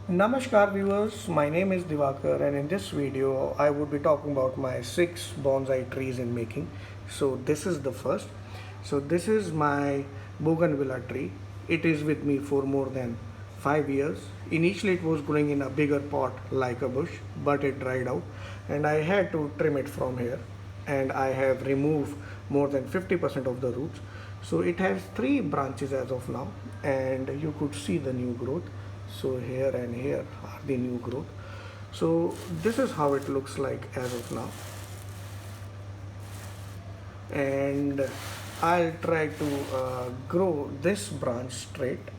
Namaskar viewers, my name is Divakar and in this video I would be talking about my 6 bonsai trees in making. So this is the first. So this is my bougainvillea tree. It is with me for more than 5 years. Initially it was growing in a bigger pot like a bush, but it dried out and I had to trim it from here, and I have removed more than 50% of the roots. So it has 3 branches as of now, and you could see the new growth. So here and here are the new growth. So this is how it looks like as of now, and I'll try to grow this branch straight,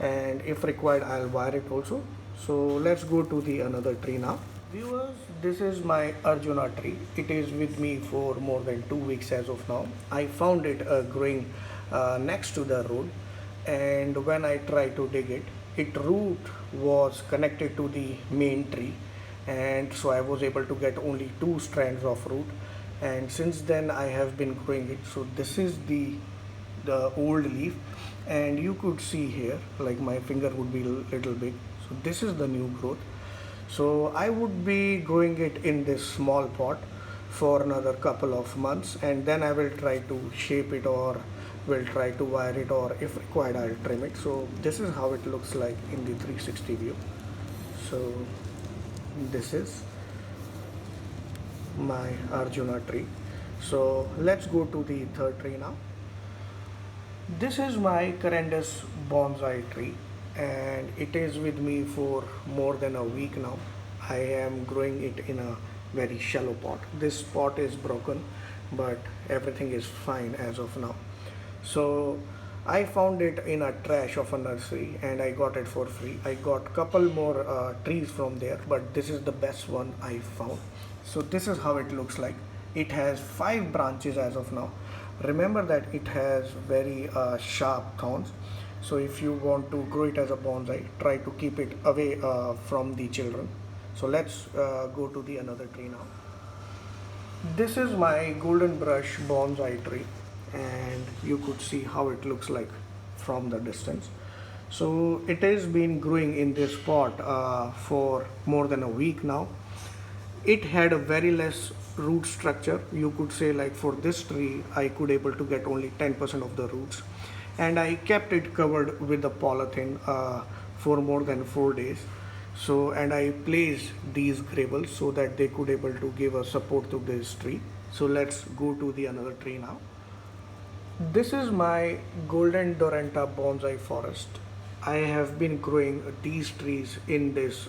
and if required I'll wire it also. So let's go to the another tree now. Viewers, this is my Arjuna tree. It is with me for more than 2 weeks as of now. I found it growing next to the road, and when I tried to dig it, its root was connected to the main tree, and so I was able to get only 2 strands of root. And since then I have been growing it. So this is the old leaf, and you could see here like my finger would be little big. So this is the new growth. So I would be growing it in this small pot for another couple of months, and then I will try to shape it, or will try to wire it, or if required I'll trim it. So this is how it looks like in the 360 view. So this is my Arjuna tree. So let's go to the third tree now. This is my Corundus bonsai tree, and it is with me for more than a week now. I am growing it in a very shallow pot. This pot is broken, but everything is fine as of now. So I found it in a trash of a nursery and I got it for free. I got couple more trees from there, but this is the best one I found. So this is how it looks like. It has 5 branches as of now. Remember that it has very sharp thorns. So if you want to grow it as a bonsai, try to keep it away from the children. So let's go to the another tree now. This is my golden brush bonsai tree, and you could see how it looks like from the distance. So it has been growing in this pot for more than a week now. It had a very less root structure. You could say like for this tree I could able to get only 10% of the roots, and I kept it covered with the polythene for more than 4 days. So, and I placed these gravels so that they could able to give a support to this tree. So let's go to the another tree now. This is my golden Doranta bonsai forest. I have been growing these trees in this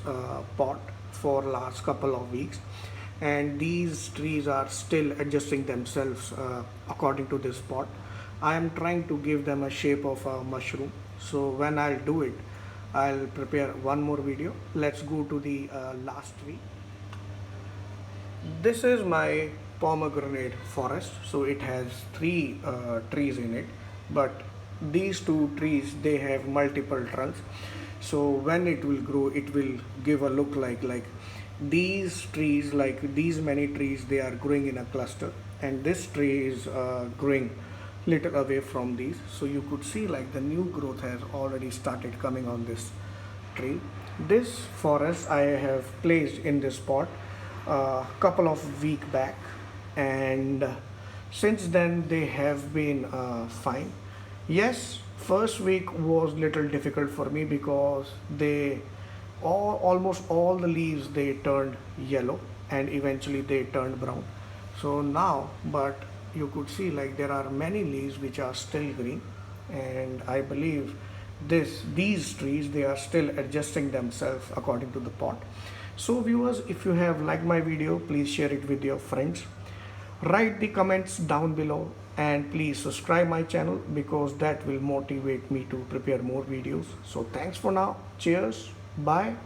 pot for last couple of weeks, and these trees are still adjusting themselves according to this pot. I am trying to give them a shape of a mushroom. So when I'll do it, I'll prepare one more video. Let's go to the last tree. This is my pomegranate forest. So it has 3 trees in it, but these 2 trees they have multiple trunks. So when it will grow, it will give a look like these trees, like these many trees they are growing in a cluster, and this tree is growing little away from these. So you could see like the new growth has already started coming on this tree. This forest I have placed in this pot a couple of week back, and since then they have been fine. Yes, first week was little difficult for me because almost all the leaves they turned yellow, and eventually they turned brown. So now, but you could see like there are many leaves which are still green, and I believe these trees they are still adjusting themselves according to the pot. So viewers, if you have liked my video, please share it with your friends. Write the comments down below, and please subscribe my channel because that will motivate me to prepare more videos. So thanks for now. Cheers. Bye.